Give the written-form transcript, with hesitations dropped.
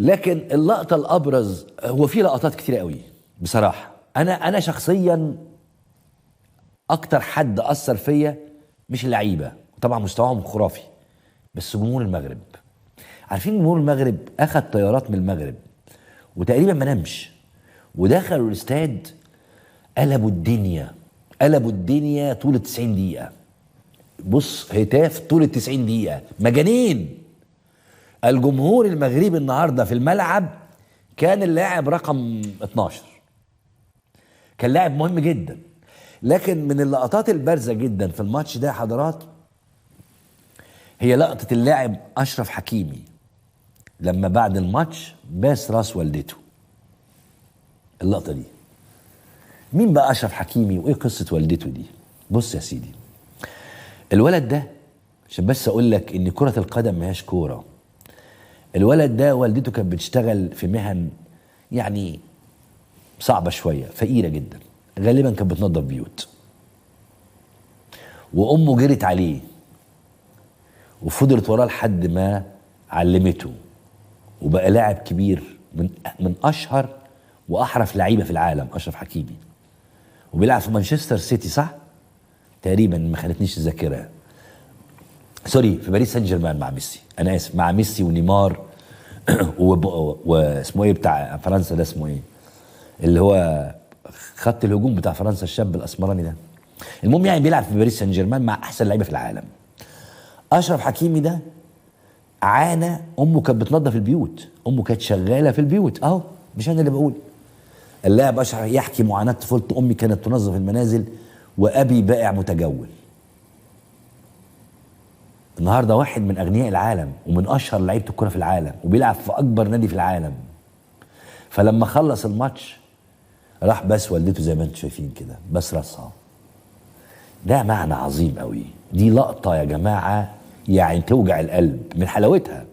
لكن اللقطه الابرز، هو في لقطات كتيره قوي بصراحه. انا شخصيا اكتر حد اثر فيا مش اللعيبه، طبعا مستواهم خرافي، بس جمهور المغرب. عارفين جمهور المغرب اخد طيارات من المغرب وتقريبا ما نامش، ودخلوا الاستاد قلبوا الدنيا، قلبوا الدنيا طول 90 دقيقه. بص، هتاف طول 90 دقيقه، مجانين. الجمهور المغربي النهارده في الملعب كان اللاعب رقم 12، كان لاعب مهم جدا. لكن من اللقطات البارزه جدا في الماتش ده يا حضرات هي لقطه اللاعب اشرف حكيمي لما بعد الماتش باس راس والدته. اللقطه دي مين بقى اشرف حكيمي وايه قصه والدته دي؟ بص يا سيدي، الولد ده عشان بس اقول لك ان كره القدم ما هياش كوره. الولد ده والدته كانت بتشتغل في مهن يعني صعبه شويه، فقيره جدا، غالبا كانت بتنظف بيوت، وامه جرت عليه وفضلت وراه لحد ما علمته وبقى لاعب كبير، من اشهر واحرف لعيبه في العالم اشرف حكيمي، وبيلعب في مانشستر سيتي، صح تقريبا ما خانتنيش الذاكره، سوري في باريس سان جيرمان مع ميسي، انا اسف، مع ميسي ونيمار واسمه ايه بتاع فرنسا ده، اسمه ايه اللي هو خط الهجوم بتاع فرنسا، الشاب الاسمراني ده. المهم يعني بيلعب في باريس سان جيرمان مع احسن لعيبه في العالم. اشرف حكيمي ده عانى، امه كانت بتنظف البيوت، امه كانت شغاله في البيوت اهو، مش انا اللي بقول. اللاعب اشرف يحكي معاناه طفولته، امي كانت تنظف المنازل وابي بائع متجول. النهارده واحد من اغنياء العالم ومن اشهر لعيبه الكره في العالم وبيلعب في اكبر نادي في العالم. فلما خلص الماتش راح بس والدته زي ما انتم شايفين كده، بس راسها. ده معنى عظيم قوي، دي لقطه يا جماعه يعني توجع القلب من حلاوتها.